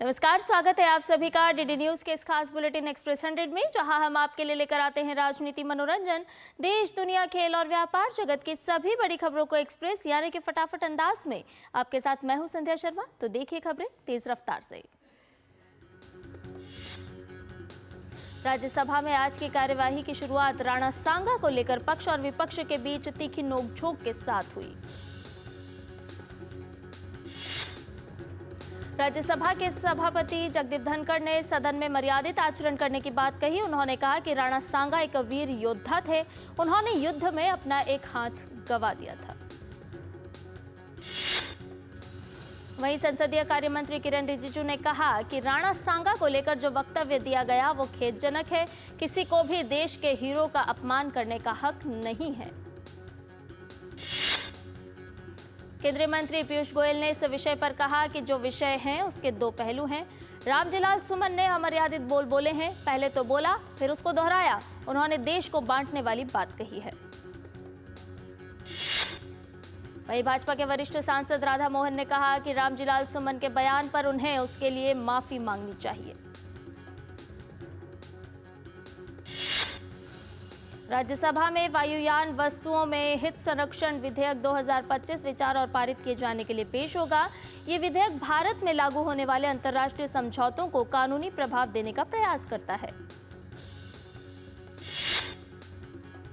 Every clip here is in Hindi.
नमस्कार, स्वागत है आप सभी का डीडी न्यूज के इस खास बुलेटिन एक्सप्रेस 100 में, जहां हम आपके लिए लेकर आते हैं राजनीति, मनोरंजन, देश, दुनिया, खेल और व्यापार जगत की सभी बड़ी खबरों को एक्सप्रेस यानी कि फटाफट अंदाज में। आपके साथ मैं हूं संध्या शर्मा। तो देखिए खबरें तेज रफ्तार से। राज्यसभा में आज की कार्यवाही की शुरुआत राणा सांगा को लेकर पक्ष और विपक्ष के बीच तीखी नोकझोंक के साथ हुई। राज्यसभा के सभापति जगदीप धनखड़ ने सदन में मर्यादित आचरण करने की बात कही। उन्होंने कहा कि राणा सांगा एक वीर योद्धा थे। उन्होंने युद्ध में अपना एक हाथ गंवा दिया था। वहीं संसदीय कार्य मंत्री किरेन रिजिजू ने कहा कि राणा सांगा को लेकर जो वक्तव्य दिया गया वो खेदजनक है। किसी को भी देश के हीरो का अपमान करने का हक नहीं है। केंद्रीय मंत्री पीयूष गोयल ने इस विषय पर कहा कि जो विषय है उसके दो पहलू हैं। रामजीलाल सुमन ने अमर्यादित बोल बोले हैं। पहले तो बोला, फिर उसको दोहराया। उन्होंने देश को बांटने वाली बात कही है। वहीं भाजपा के वरिष्ठ सांसद राधा मोहन ने कहा कि रामजीलाल सुमन के बयान पर उन्हें उसके लिए माफी मांगनी चाहिए। राज्यसभा में वायुयान वस्तुओं में हित संरक्षण विधेयक 2025 विचार और पारित किए जाने के लिए पेश होगा। ये विधेयक भारत में लागू होने वाले अंतर्राष्ट्रीय समझौतों को कानूनी प्रभाव देने का प्रयास करता है।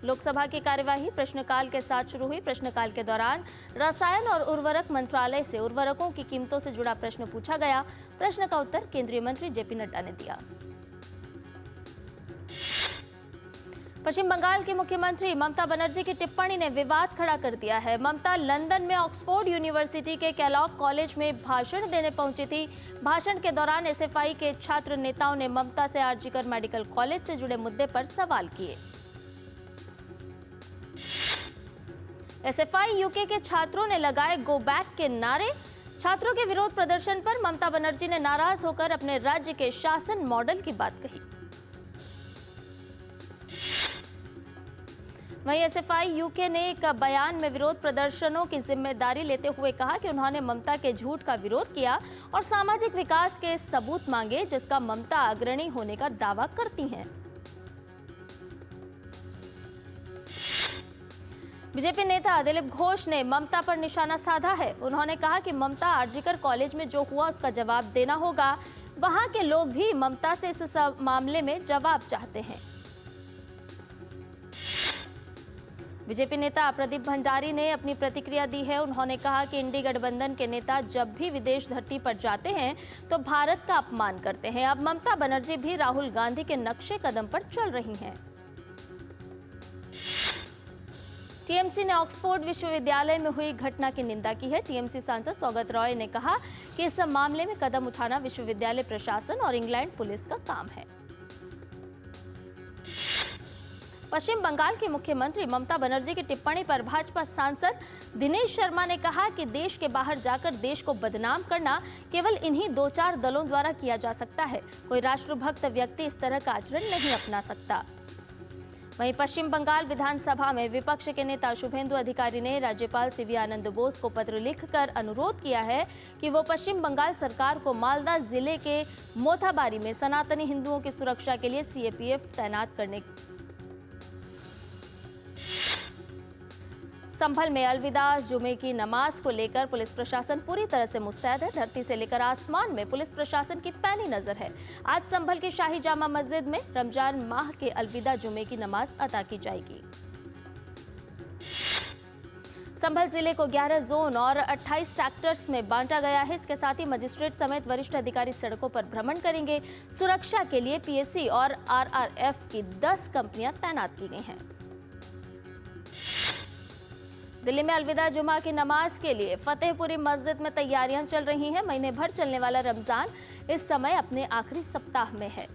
लोकसभा की कार्यवाही प्रश्नकाल के साथ शुरू हुई। प्रश्नकाल के दौरान रसायन और उर्वरक मंत्रालय से उर्वरकों की कीमतों से जुड़ा प्रश्न पूछा गया। प्रश्न का उत्तर केंद्रीय मंत्री जेपी नड्डा ने दिया। पश्चिम बंगाल की मुख्यमंत्री ममता बनर्जी की टिप्पणी ने विवाद खड़ा कर दिया है। ममता लंदन में ऑक्सफोर्ड यूनिवर्सिटी के कैलॉग कॉलेज में भाषण देने पहुंची थी। भाषण के दौरान एसएफआई के छात्र नेताओं ने ममता से आरजीकर मेडिकल कॉलेज से जुड़े मुद्दे पर सवाल किए। एसएफआई यूके के छात्रों ने लगाए गो बैक के नारे। छात्रों के विरोध प्रदर्शन पर ममता बनर्जी ने नाराज होकर अपने राज्य के शासन मॉडल की बात कही। वहीं एसएफआई यूके ने एक बयान में विरोध प्रदर्शनों की जिम्मेदारी लेते हुए कहा कि उन्होंने ममता के झूठ का विरोध किया और सामाजिक विकास के सबूत मांगे, जिसका ममता अग्रणी होने का दावा करती हैं। बीजेपी नेता दिलीप घोष ने ममता पर निशाना साधा है। उन्होंने कहा कि ममता आरजीकर कॉलेज में जो हुआ उसका जवाब देना होगा। वहां के लोग भी ममता से इस मामले में जवाब चाहते हैं। बीजेपी नेता प्रदीप भंडारी ने अपनी प्रतिक्रिया दी है। उन्होंने कहा कि इंडी गठबंधन के नेता जब भी विदेश धरती पर जाते हैं तो भारत का अपमान करते हैं। अब ममता बनर्जी भी राहुल गांधी के नक्शे कदम पर चल रही हैं। टीएमसी ने ऑक्सफोर्ड विश्वविद्यालय में हुई घटना की निंदा की है। टीएमसी सांसद सौगत रॉय ने कहा कि इस मामले में कदम उठाना विश्वविद्यालय प्रशासन और इंग्लैंड पुलिस का काम है। पश्चिम बंगाल की मुख्यमंत्री ममता बनर्जी की टिप्पणी पर भाजपा सांसद दिनेश शर्मा ने कहा कि देश के बाहर जाकर देश को बदनाम करना केवल इन्हीं दो चार दलों द्वारा किया जा सकता है। कोई राष्ट्रभक्त व्यक्ति इस तरह का आचरण नहीं अपना सकता। वहीं पश्चिम बंगाल विधानसभा में विपक्ष के नेता शुभेंदु अधिकारी ने राज्यपाल सीवी आनंद बोस को पत्र लिखकर अनुरोध किया है कि वो पश्चिम बंगाल सरकार को मालदा जिले के मोथाबारी में सनातनी हिंदुओं की सुरक्षा के लिए सीएपीएफ तैनात करने। संभल में अलविदा जुमे की नमाज को लेकर पुलिस प्रशासन पूरी तरह से मुस्तैद है। धरती से लेकर आसमान में पुलिस प्रशासन की पैनी नजर है। आज संभल की शाही जामा मस्जिद में रमजान माह के अलविदा जुमे की नमाज अदा की जाएगी। संभल जिले को 11 जोन और 28 सेक्टर्स में बांटा गया है। इसके साथ ही मजिस्ट्रेट समेत वरिष्ठ अधिकारी सड़कों पर भ्रमण करेंगे। सुरक्षा के लिए पीएससी और आरआरएफ की 10 कंपनियां तैनात की गई हैं। दिल्ली में अलविदा जुमा की नमाज के लिए फतेहपुरी मस्जिद में तैयारियां चल रही हैं। महीने भर चलने वाला रमजान इस समय अपने आखिरी सप्ताह में है।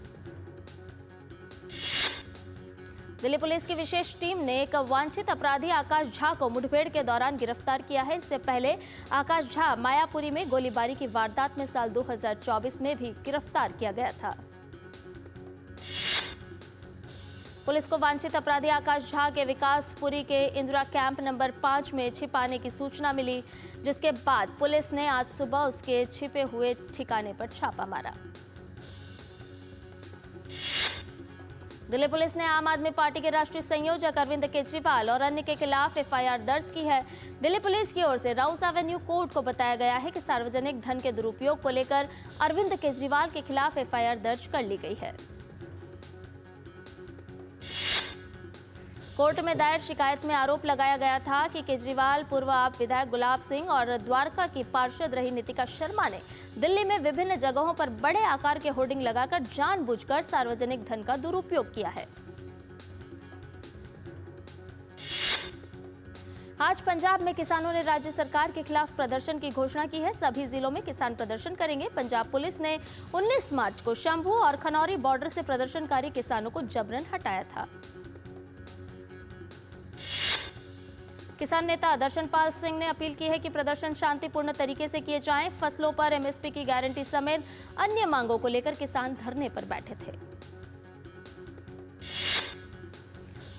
दिल्ली पुलिस की विशेष टीम ने एक वांछित अपराधी आकाश झा को मुठभेड़ के दौरान गिरफ्तार किया है। इससे पहले आकाश झा मायापुरी में गोलीबारी की वारदात में साल 2024 में भी गिरफ्तार किया गया था। पुलिस को वांछित अपराधी आकाश झा के विकासपुरी के इंदिरा कैंप नंबर 5 में छिपाने की सूचना मिली, जिसके बाद पुलिस ने आज सुबह उसके छिपे हुए ठिकाने पर छापा मारा। दिल्ली पुलिस ने आम आदमी पार्टी के राष्ट्रीय संयोजक अरविंद केजरीवाल और अन्य के खिलाफ एफआईआर दर्ज की है। दिल्ली पुलिस की ओर से राउस एवेन्यू कोर्ट को बताया गया है कि सार्वजनिक धन के दुरुपयोग को लेकर अरविंद केजरीवाल के खिलाफ एफआईआर दर्ज कर ली गई है। कोर्ट में दायर शिकायत में आरोप लगाया गया था कि केजरीवाल पूर्व आप विधायक गुलाब सिंह और द्वारका की पार्षद रही नीतिका शर्मा ने दिल्ली में विभिन्न जगहों पर बड़े आकार के होर्डिंग लगाकर जानबूझकर सार्वजनिक धन का दुरुपयोग किया है। आज पंजाब में किसानों ने राज्य सरकार के खिलाफ प्रदर्शन की घोषणा की है। सभी जिलों में किसान प्रदर्शन करेंगे। पंजाब पुलिस ने 19 मार्च को शंभू और खनौरी बॉर्डर से प्रदर्शनकारी किसानों को जबरन हटाया था। किसान नेता दर्शनपाल सिंह ने अपील की है कि प्रदर्शन शांतिपूर्ण तरीके से किए जाएं। फसलों पर एमएसपी की गारंटी समेत अन्य मांगों को लेकर किसान धरने पर बैठे थे।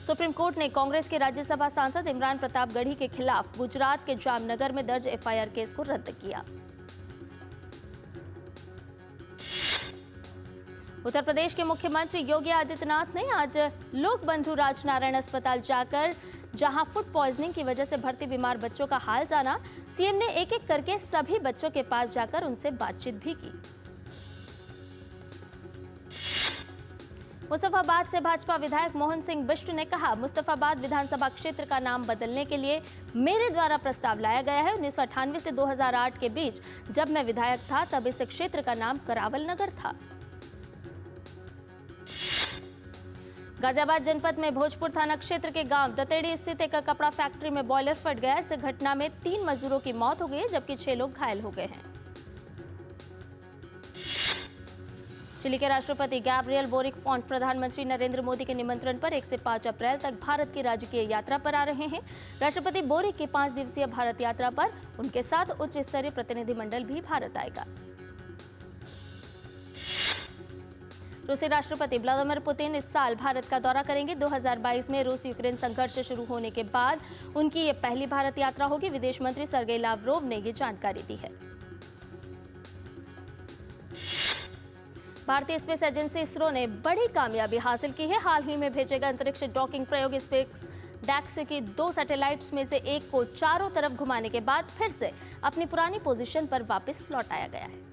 सुप्रीम कोर्ट ने कांग्रेस के राज्यसभा सांसद इमरान प्रताप गढ़ी के खिलाफ गुजरात के जामनगर में दर्ज एफआईआर केस को रद्द किया। उत्तर प्रदेश के मुख्यमंत्री योगी आदित्यनाथ ने आज लोक बंधु राजनारायण अस्पताल जाकर जहां फूड पॉइजनिंग की वजह से भर्ती बीमार बच्चों का हाल जाना। सीएम ने एक एक करके सभी बच्चों के पास जाकर उनसे बातचीत भी की। मुस्तफाबाद से भाजपा विधायक मोहन सिंह बिष्ट ने कहा, मुस्तफाबाद विधानसभा क्षेत्र का नाम बदलने के लिए मेरे द्वारा प्रस्ताव लाया गया है। 1998 से 2008 के बीच जब मैं विधायक था तब इस क्षेत्र का नाम करावल नगर था। गाजियाबाद जनपद में भोजपुर थाना क्षेत्र के गांव दतेड़ी स्थित एक कपड़ा फैक्ट्री में बॉयलर फट गया। इस घटना में 3 मजदूरों की मौत हो गई है, जबकि 6 लोग घायल हो गए हैं। चिली के राष्ट्रपति गैब्रियल बोरिक फॉन्ट प्रधानमंत्री नरेंद्र मोदी के निमंत्रण पर 1 से 5 अप्रैल तक भारत की राजकीय यात्रा पर आ रहे हैं। राष्ट्रपति बोरिक की 5 दिवसीय भारत यात्रा पर उनके साथ उच्च स्तरीय प्रतिनिधिमंडल भी भारत आएगा। रूसी राष्ट्रपति व्लादिमीर पुतिन इस साल भारत का दौरा करेंगे। 2022 में रूस यूक्रेन संघर्ष शुरू होने के बाद उनकी ये पहली भारत यात्रा होगी। विदेश मंत्री सर्गेई लावरोव ने ये जानकारी दी है। भारतीय स्पेस एजेंसी इसरो ने बड़ी कामयाबी हासिल की है। हाल ही में भेजे गए अंतरिक्ष डॉकिंग प्रयोग स्पेस डैक्स की 2 सैटेलाइट्स में से एक को चारों तरफ घुमाने के बाद फिर से अपनी पुरानी पोजीशन पर वापस लौटाया गया है।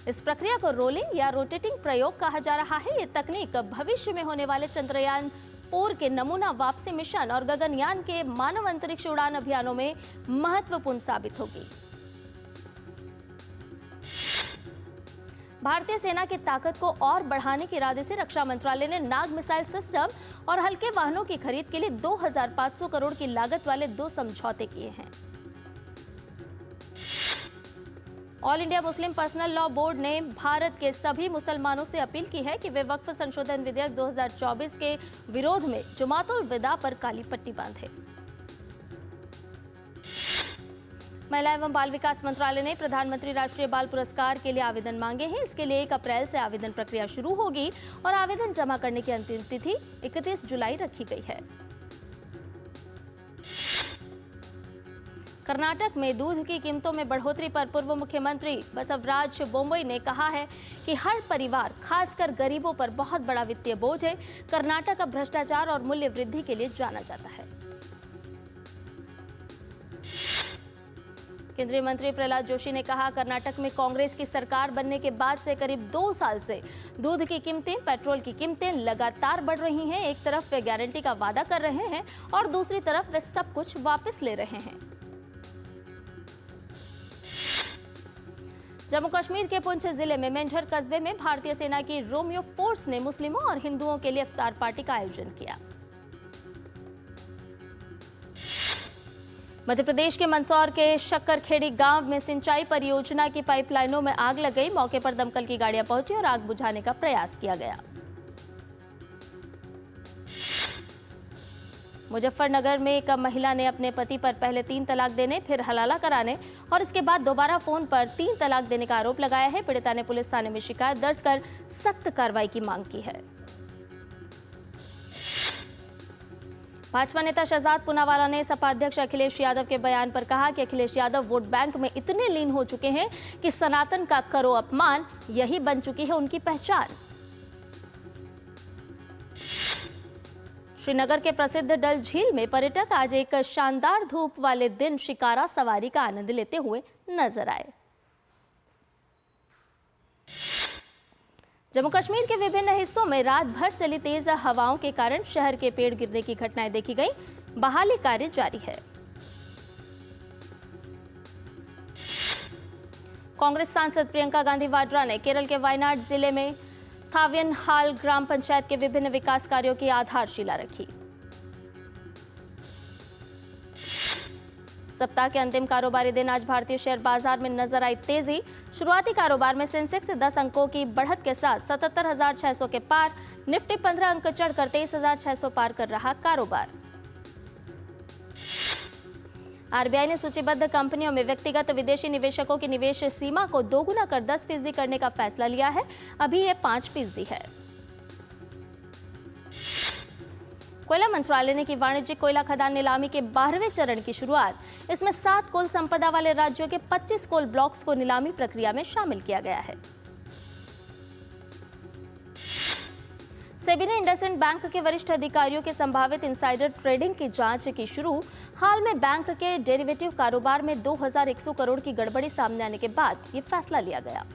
इस प्रक्रिया को रोलिंग या रोटेटिंग प्रयोग कहा जा रहा है। ये तकनीक भविष्य में होने वाले चंद्रयान 4 के नमूना वापसी मिशन और गगनयान के मानव अंतरिक्ष उड़ान अभियानों में महत्वपूर्ण साबित होगी। भारतीय सेना की ताकत को और बढ़ाने के इरादे से रक्षा मंत्रालय ने नाग मिसाइल सिस्टम और हल्के वाहनों की खरीद के लिए 2500 करोड़ की लागत वाले 2 समझौते किए हैं। All India Muslim personal law board ने भारत के सभी मुसलमानों से अपील की है कि वे वक्फ संशोधन विधेयक 2024 के विरोध में जुमातुल विदा पर काली पट्टी बांधे। महिला एवं बाल विकास मंत्रालय ने प्रधानमंत्री राष्ट्रीय बाल पुरस्कार के लिए आवेदन मांगे हैं। इसके लिए 1 अप्रैल से आवेदन प्रक्रिया शुरू होगी और आवेदन जमा करने की अंतिम तिथि 31 जुलाई रखी गई है। कर्नाटक में दूध की कीमतों में बढ़ोतरी पर पूर्व मुख्यमंत्री बसवराज बोम्मई ने कहा है कि हर परिवार, खासकर गरीबों पर बहुत बड़ा वित्तीय बोझ है। कर्नाटक अब भ्रष्टाचार और मूल्य वृद्धि के लिए जाना जाता है। केंद्रीय मंत्री प्रहलाद जोशी ने कहा, कर्नाटक में कांग्रेस की सरकार बनने के बाद से करीब 2 साल से दूध की कीमतें, पेट्रोल की कीमतें लगातार बढ़ रही हैं। एक तरफ वे गारंटी का वादा कर रहे हैं और दूसरी तरफ वे सब कुछ वापस ले रहे हैं। जम्मू कश्मीर के पुंछ जिले में मेंढर कस्बे में भारतीय सेना की रोमियो फोर्स ने मुस्लिमों और हिंदुओं के लिए इफ्तार पार्टी का आयोजन किया। मध्य प्रदेश के मंदसौर के शक्करखेड़ी गांव में सिंचाई परियोजना की पाइपलाइनों में आग लग गई। मौके पर दमकल की गाड़ियां पहुंची और आग बुझाने का प्रयास किया गया। मुजफ्फरनगर में एक महिला ने अपने पति पर पहले 3 तलाक देने, फिर हलाला कराने और इसके बाद दोबारा फोन पर 3 तलाक देने का आरोप लगाया है। पीड़िता ने पुलिस थाने में शिकायत दर्ज कर सख्त कार्रवाई की मांग की है। भाजपा नेता शहजाद पूनावाला ने सपा अध्यक्ष अखिलेश यादव के बयान पर कहा कि अखिलेश यादव वोट बैंक में इतने लीन हो चुके हैं कि सनातन का करो अपमान, यही बन चुकी है उनकी पहचान। श्रीनगर के प्रसिद्ध डल झील में पर्यटक आज एक शानदार धूप वाले दिन शिकारा सवारी का आनंद लेते हुए नजर आए। जम्मू कश्मीर के विभिन्न हिस्सों में रात भर चली तेज हवाओं के कारण शहर के पेड़ गिरने की घटनाएं देखी गई। बहाली कार्य जारी है। कांग्रेस सांसद प्रियंका गांधी वाड्रा ने केरल के वायनाड जिले में थावियनहाल ग्राम पंचायत के विभिन्न विकास कार्यों की आधारशिला रखी। सप्ताह के अंतिम कारोबारी दिन आज भारतीय शेयर बाजार में नजर आई तेजी। शुरुआती कारोबार में सेंसेक्स 10 अंकों की बढ़त के साथ 77,600 के पार, निफ्टी 15 अंक चढ़कर 23,600 पार कर रहा कारोबार। आरबीआई ने सूचीबद्ध कंपनियों में व्यक्तिगत विदेशी निवेशकों की निवेश सीमा को दोगुना कर 10% करने का फैसला लिया है। अभी यह 5% है। कोयला मंत्रालय ने की वाणिज्यिक कोयला खदान नीलामी के 12वें चरण की शुरुआत। इसमें 7 कोल संपदा वाले राज्यों के 25 कोल ब्लॉक्स को नीलामी प्रक्रिया में शामिल किया गया है। सेबी ने इंडसइंड बैंक के वरिष्ठ अधिकारियों के संभावित इनसाइडर ट्रेडिंग की जांच की शुरू। हाल में बैंक के डेरिवेटिव कारोबार में 2100 करोड़ की गड़बड़ी सामने आने के बाद ये फैसला लिया गया।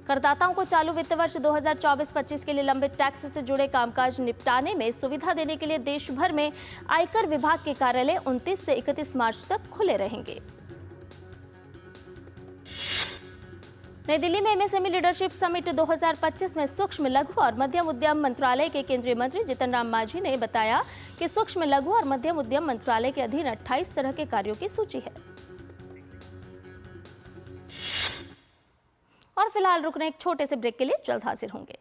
करदाताओं को चालू वित्त वर्ष 2024-25 के लिए लंबित टैक्स से जुड़े कामकाज निपटाने में सुविधा देने के लिए देश भर में आयकर विभाग के कार्यालय 29 से 31 मार्च तक खुले रहेंगे। नई दिल्ली में एमएसएमई लीडरशिप समिट 2025 में सूक्ष्म लघु और मध्यम उद्यम मंत्रालय के केंद्रीय मंत्री जितन राम मांझी ने बताया कि सूक्ष्म लघु और मध्यम उद्यम मंत्रालय के अधीन 28 तरह के कार्यों की सूची है। और फिलहाल रुकने एक छोटे से ब्रेक के लिए जल्द हाजिर होंगे।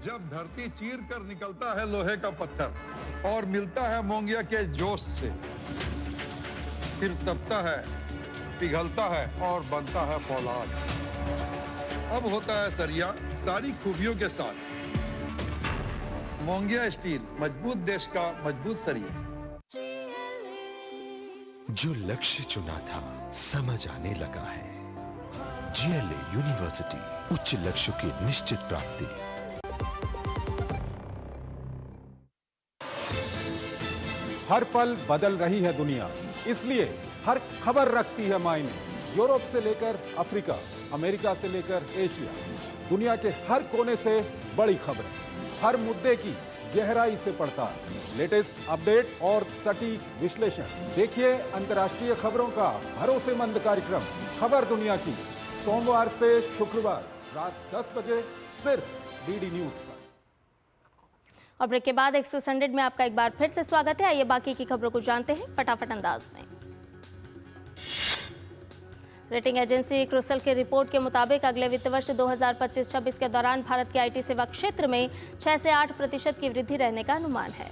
जब धरती चीर कर निकलता है लोहे का पत्थर और मिलता है मोंगिया के जोश से, फिर तपता है, पिघलता है और बनता है फौलाद। अब होता है सरिया सारी खूबियों के साथ। मोंगिया स्टील, मजबूत देश का मजबूत सरिया। जो लक्ष्य चुना था समझ आने लगा है। जीएलए यूनिवर्सिटी, उच्च लक्ष्य की निश्चित प्राप्ति। हर पल बदल रही है दुनिया, इसलिए हर खबर रखती है मायने। यूरोप से लेकर अफ्रीका, अमेरिका से लेकर एशिया, दुनिया के हर कोने से बड़ी खबरें, हर मुद्दे की गहराई से पड़ताल, लेटेस्ट अपडेट और सटीक विश्लेषण। देखिए अंतर्राष्ट्रीय खबरों का भरोसेमंद कार्यक्रम खबर दुनिया की, सोमवार से शुक्रवार रात 10 बजे सिर्फ डीडी न्यूज पर। और ब्रेक के बाद एक्सेस 100 में आपका एक बार फिर से स्वागत है। आइए बाकी की खबरों को जानते हैं फटाफट अंदाज में। रेटिंग एजेंसी क्रिसिल की रिपोर्ट के मुताबिक अगले वित्त वर्ष 2025-26 के दौरान भारत के आईटी सेवा क्षेत्र में 6 से 8% की वृद्धि रहने का अनुमान है।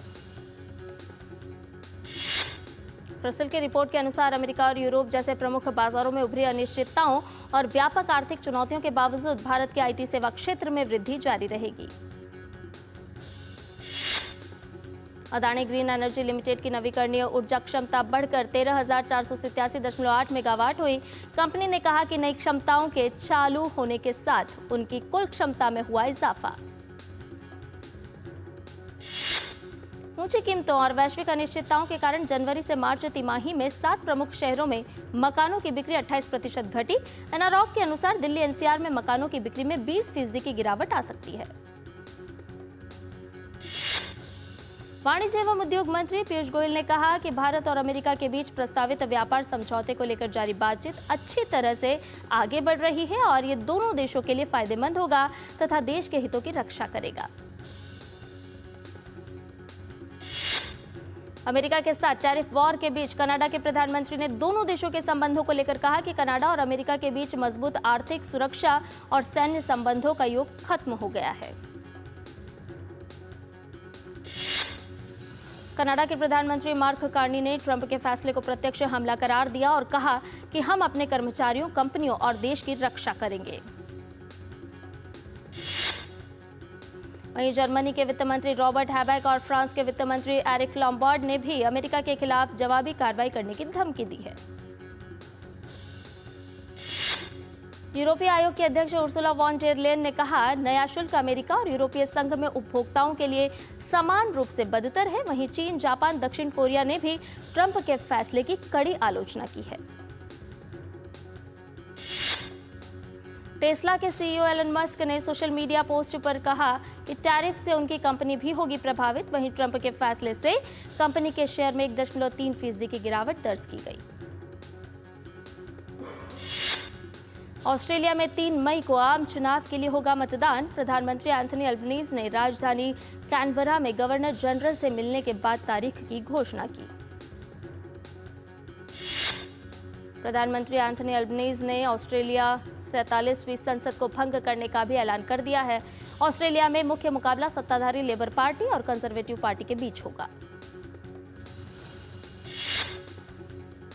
क्रिसिल की रिपोर्ट के अनुसार अमेरिका और यूरोप जैसे प्रमुख बाजारों में उभरी अनिश्चितताओं और व्यापक आर्थिक चुनौतियों के बावजूद भारत के आईटी सेवा क्षेत्र में वृद्धि जारी रहेगी। अदानी ग्रीन एनर्जी लिमिटेड की नवीकरणीय ऊर्जा क्षमता बढ़कर 13,487.8 मेगावाट हुई। कंपनी ने कहा कि नई क्षमताओं के चालू होने के साथ उनकी कुल क्षमता में हुआ इजाफा। ऊंची कीमतों और वैश्विक अनिश्चितताओं के कारण जनवरी से मार्च तिमाही में 7 प्रमुख शहरों में मकानों की बिक्री 28% घटी। एनारॉक के अनुसार दिल्ली एनसीआर में मकानों की बिक्री में 20% की गिरावट आ सकती है। वाणिज्य एवं उद्योग मंत्री पीयूष गोयल ने कहा कि भारत और अमेरिका के बीच प्रस्तावित व्यापार समझौते को लेकर जारी बातचीत अच्छी तरह से आगे बढ़ रही है और ये दोनों देशों के लिए फायदेमंद होगा तथा देश के हितों की रक्षा करेगा। अमेरिका के साथ टैरिफ वॉर के बीच कनाडा के प्रधानमंत्री ने दोनों देशों के संबंधों को लेकर कहा कि कनाडा और अमेरिका के बीच मजबूत आर्थिक, सुरक्षा और सैन्य संबंधों का युग खत्म हो गया है। कनाडा के प्रधानमंत्री मार्क कार्नी ने ट्रंप के फैसले को प्रत्यक्ष हमला करार दिया और कहा कि हम अपने कर्मचारियों, कंपनियों और देश की रक्षा करेंगे। वहीं जर्मनी के वित्त मंत्री रॉबर्ट हैबेक और फ्रांस के वित्त मंत्री एरिक लॉम्बार्ड ने भी अमेरिका के खिलाफ जवाबी कार्रवाई करने की धमकी दी है। यूरोपीय आयोग के अध्यक्ष उर्सुला वॉन डेर लेयन ने कहा, नया शुल्क अमेरिका और यूरोपीय संघ में उपभोक्ताओं के लिए समान रूप से बदतर है। वहीं चीन, जापान, दक्षिण कोरिया ने भी ट्रंप के फैसले की कड़ी आलोचना की है। टेस्ला के सीईओ एलन मस्क ने सोशल मीडिया पोस्ट पर कहा कि टैरिफ से उनकी कंपनी भी होगी प्रभावित। वहीं ट्रंप के फैसले से कंपनी के शेयर में 1.3% की गिरावट दर्ज की गई। ऑस्ट्रेलिया में 3 मई को आम चुनाव के लिए होगा मतदान। प्रधानमंत्री एंथनी अल्बनीज ने राजधानी कैनबरा में गवर्नर जनरल से मिलने के बाद तारीख की घोषणा की। प्रधानमंत्री एंथनी अल्बनीज ने ऑस्ट्रेलिया 47वीं संसद को भंग करने का भी ऐलान कर दिया है। ऑस्ट्रेलिया में मुख्य मुकाबला सत्ताधारी लेबर पार्टी और कंजर्वेटिव पार्टी के बीच होगा।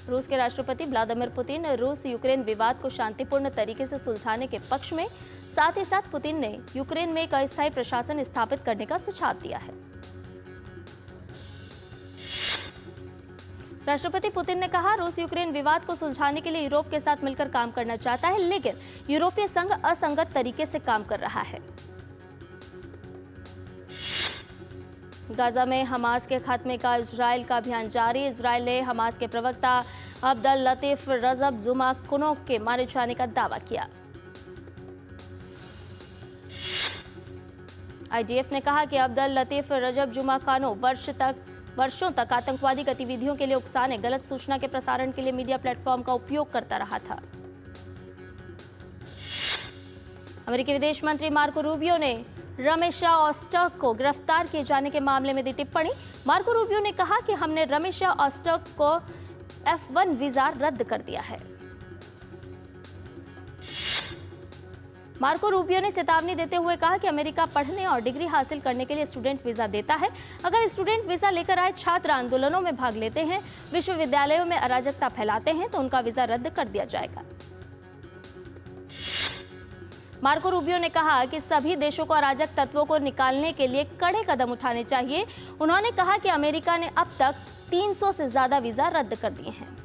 रूस के राष्ट्रपति व्लादिमीर पुतिन रूस यूक्रेन विवाद को शांतिपूर्ण तरीके से सुलझाने के पक्ष में, साथ ही साथ पुतिन ने यूक्रेन में एक अस्थायी प्रशासन स्थापित करने का सुझाव दिया है। राष्ट्रपति पुतिन ने कहा, रूस यूक्रेन विवाद को सुलझाने के लिए यूरोप के साथ मिलकर काम करना चाहता है, लेकिन यूरोपीय संघ असंगत तरीके से काम कर रहा है। गाजा में हमास के खात्मे का इजराइल का अभियान जारी। इजराइल ने हमास के प्रवक्ता अब्दुल लतीफ रजब जुमा कुनोक के मारे जाने का दावा किया। आईडीएफ ने कहा कि अब्दुल लतीफ रजब जुमा कानो वर्षों तक आतंकवादी गतिविधियों के लिए उकसाने, गलत सूचना के प्रसारण के लिए मीडिया प्लेटफॉर्म का उपयोग करता रहा था। अमेरिकी विदेश मंत्री मार्को रूबियो ने रमेशा ऑस्टर्क को गिरफ्तार किए जाने के मामले में दी टिप्पणी। मार्को रूबियो ने कहा कि हमने रमेशा ऑस्टर्क को F1 वीजा रद्द कर दिया है। मार्को रूबियो ने चेतावनी देते हुए कहा कि अमेरिका पढ़ने और डिग्री हासिल करने के लिए स्टूडेंट वीजा देता है। अगर स्टूडेंट वीजा लेकर आए छात्र आंदोलनों में भाग लेते हैं, विश्वविद्यालयों में अराजकता फैलाते हैं, तो उनका वीजा रद्द कर दिया जाएगा। मार्को रूबियो ने कहा कि सभी देशों को अराजक तत्वों को निकालने के लिए कड़े कदम उठाने चाहिए। उन्होंने कहा कि अमेरिका ने अब तक 300 से ज्यादा वीजा रद्द कर दिए हैं।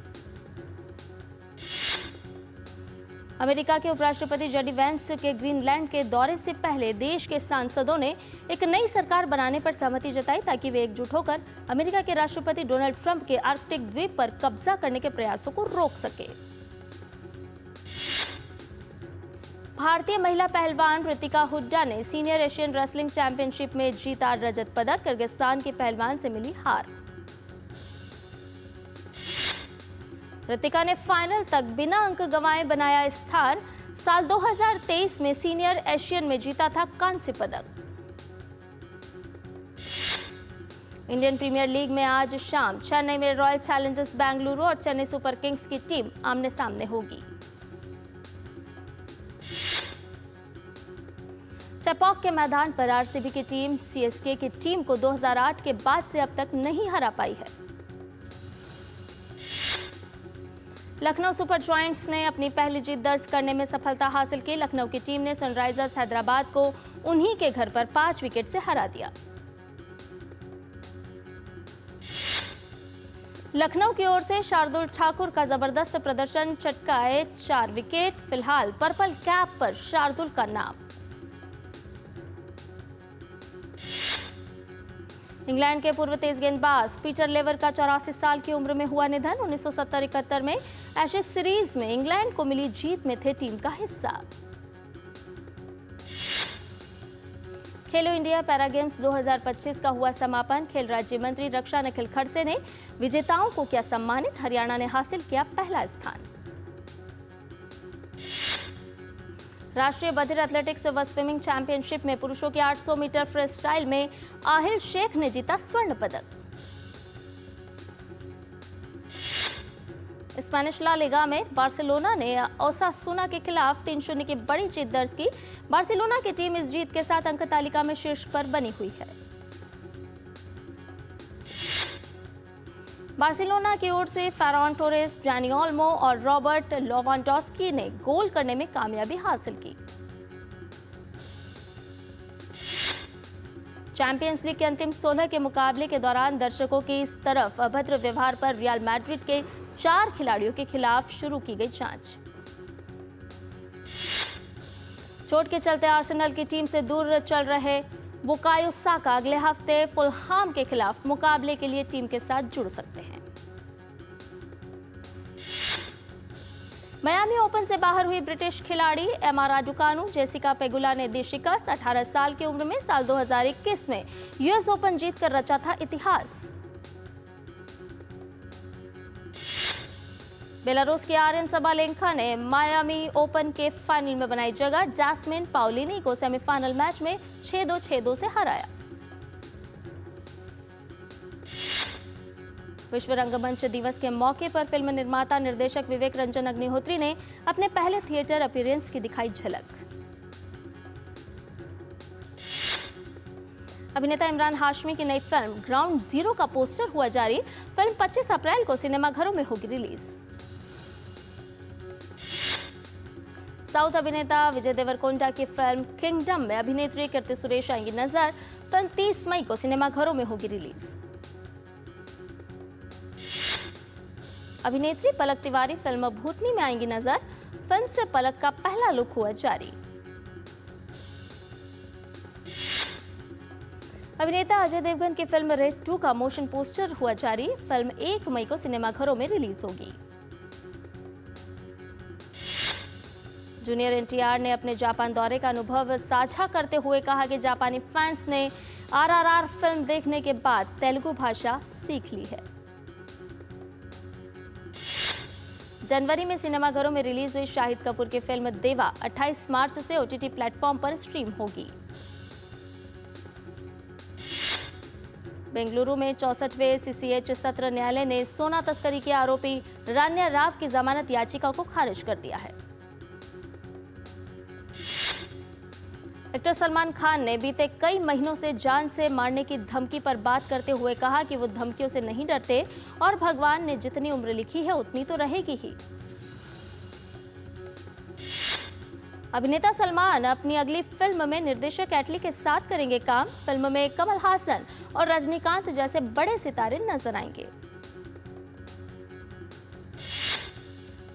अमेरिका के उपराष्ट्रपति जेडी वेंस के ग्रीनलैंड के दौरे से पहले देश के सांसदों ने एक नई सरकार बनाने पर सहमति जताई, ताकि वे एकजुट होकर अमेरिका के राष्ट्रपति डोनाल्ड ट्रंप के आर्कटिक द्वीप पर कब्जा करने के प्रयासों को रोक सके। भारतीय महिला पहलवान ऋतिका हुड्डा ने सीनियर एशियन रेसलिंग चैंपियनशिप में जीता रजत पदक। किर्गिस्तान के पहलवान से मिली हार। ऋतिका ने फाइनल तक बिना अंक गंवाए बनाया स्थान। साल 2023 में सीनियर एशियन में जीता था कांस्य पदक। इंडियन प्रीमियर लीग में आज शाम चेन्नई में रॉयल चैलेंजर्स बेंगलुरु और चेन्नई सुपर किंग्स की टीम आमने सामने होगी। चेपॉक के मैदान पर आरसीबी की टीम सीएसके की टीम को 2008 के बाद से अब तक नहीं हरा पाई है। लखनऊ सुपर जॉयंट्स ने अपनी पहली जीत दर्ज करने में सफलता हासिल की। लखनऊ की टीम ने सनराइजर्स हैदराबाद को उन्हीं के घर पर 5 विकेट से हरा दिया। लखनऊ की ओर से शार्दुल ठाकुर का जबरदस्त प्रदर्शन, चटकाए 4 विकेट। फिलहाल पर्पल कैप पर शार्दुल का नाम। इंग्लैंड के पूर्व तेज गेंदबाज पीटर लेवर का 84 साल की उम्र में हुआ निधन। 1970-71 में एशेज सीरीज में इंग्लैंड को मिली जीत में थे टीम का हिस्सा। खेलो इंडिया पैरा गेम्स 2025 का हुआ समापन। खेल राज्य मंत्री रक्षा निखिल खड़से ने विजेताओं को किया सम्मानित। हरियाणा ने हासिल किया पहला स्थान। राष्ट्रीय बधिर एथलेटिक्स व स्विमिंग चैंपियनशिप में पुरुषों के 800 मीटर फ्री स्टाइल में आहिल शेख ने जीता स्वर्ण पदक। स्पेनिश ला लीगा में बार्सिलोना ने ओसासुना के खिलाफ 3-0 की बड़ी जीत दर्ज की। बार्सिलोना की टीम इस जीत के साथ अंक तालिका में शीर्ष पर बनी हुई है। बार्सिलोना की ओर से फेरान टोरेस, डैनी ओल्मो और रॉबर्ट लेवांडोव्स्की ने गोल करने में कामयाबी हासिल की। चैंपियंस लीग के अंतिम 16 के मुकाबले के दौरान दर्शकों की इस तरफ अभद्र व्यवहार पर रियल मैड्रिड के 4 खिलाड़ियों के खिलाफ शुरू की गई जांच। चोट के चलते आर्सेनल की टीम से दूर चल रहे बुकायो साका अगले हफ्ते फुलहाम के खिलाफ मुकाबले के लिए टीम के साथ जुड़ सकते हैं। मियामी ओपन से बाहर हुई ब्रिटिश खिलाड़ी एमा राडुकानु जेसिका पेगुला ने दी शिकस्त। 18 साल की उम्र में साल 2021 में यूएस ओपन जीतकर रचा था इतिहास। बेलारूस की आर्यन सबालेंका ने मियामी ओपन के फाइनल में बनाई जगह। जैस्मिन पाउलिनी को सेमीफाइनल मैच में 6-2, 6-2 से हराया। विश्व रंगमंच दिवस के मौके पर फिल्म निर्माता निर्देशक विवेक रंजन अग्निहोत्री ने अपने पहले थिएटर अपीयरेंस की दिखाई झलक। अभिनेता इमरान हाशमी की नई फिल्म ग्राउंड जीरो का पोस्टर हुआ जारी। फिल्म 25 अप्रैल को सिनेमाघरों में होगी रिलीज। साउथ अभिनेता विजय देवरकोंडा की फिल्म किंगडम में अभिनेत्री कीर्ति सुरेश आएंगी नजर। फिल्म 30 मई को सिनेमाघरों में होगी रिलीज। अभिनेत्री पलक तिवारी फिल्म भूतनी में आएंगी नजर। फिल्म से पलक का पहला लुक हुआ जारी। अभिनेता अजय देवगन की फिल्म रेड 2 का मोशन पोस्टर हुआ जारी। फिल्म 1 मई को सिनेमाघरों में रिलीज होगी। जूनियर एनटीआर ने अपने जापान दौरे का अनुभव साझा करते हुए कहा कि जापानी फैंस ने आरआरआर फिल्म देखने के बाद तेलुगु भाषा सीख ली है। जनवरी में सिनेमाघरों में रिलीज हुई शाहिद कपूर की फिल्म देवा 28 मार्च से ओटीटी प्लेटफॉर्म पर स्ट्रीम होगी। बेंगलुरु में 64वें सीसीएच सत्र न्यायालय ने सोना तस्करी के आरोपी रान्या राव की जमानत याचिका को खारिज कर दिया है। एक्टर सलमान खान ने बीते कई महीनों से जान से मारने की धमकी पर बात करते हुए कहा कि वो धमकियों से नहीं डरते और भगवान ने जितनी उम्र लिखी है उतनी तो रहेगी ही। अभिनेता सलमान अपनी अगली फिल्म में निर्देशक एटली के साथ करेंगे काम। फिल्म में कमल हासन और रजनीकांत जैसे बड़े सितारे नजर आएंगे।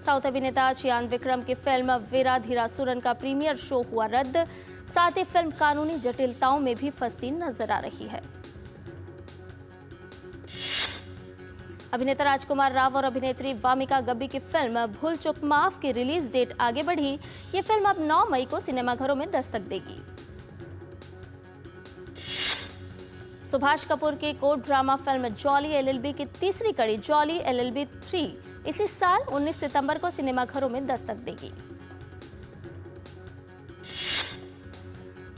साउथ अभिनेता चियान विक्रम की फिल्म वीराधीरासुरन का प्रीमियर शो हुआ रद्द। साथ ही फिल्म कानूनी जटिलताओं में भी फंसती नजर आ रही है। अभिनेता राजकुमार राव और अभिनेत्री वामिका गब्बी की फिल्म भूल चूक माफ की रिलीज डेट आगे बढ़ी। ये फिल्म अब 9 मई को सिनेमाघरों में दस्तक देगी। सुभाष कपूर की court drama film jolly LLB की तीसरी कड़ी जॉली एलएलबी 3 इसी साल 19 सितंबर को सिनेमाघरों में दस्तक देगी।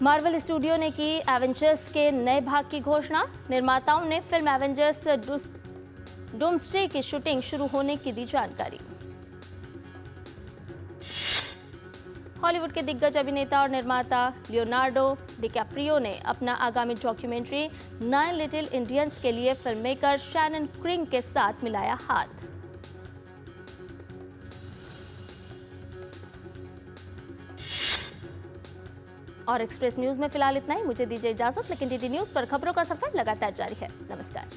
मार्वल स्टूडियो ने की एवेंजर्स के नए भाग की घोषणा। निर्माताओं ने फिल्म एवेंजर्स डूम्सडे की शूटिंग शुरू होने की दी जानकारी। हॉलीवुड के दिग्गज अभिनेता और निर्माता लियोनार्डो डिकैप्रियो ने अपना आगामी डॉक्यूमेंट्री 9 लिटिल इंडियंस के लिए फिल्ममेकर शैनन क्रिंग के साथ मिलाया हाथ। और एक्सप्रेस न्यूज में फिलहाल इतना ही। मुझे दीजिए इजाजत, लेकिन डीडी न्यूज पर खबरों का सफर लगातार जारी है। नमस्कार।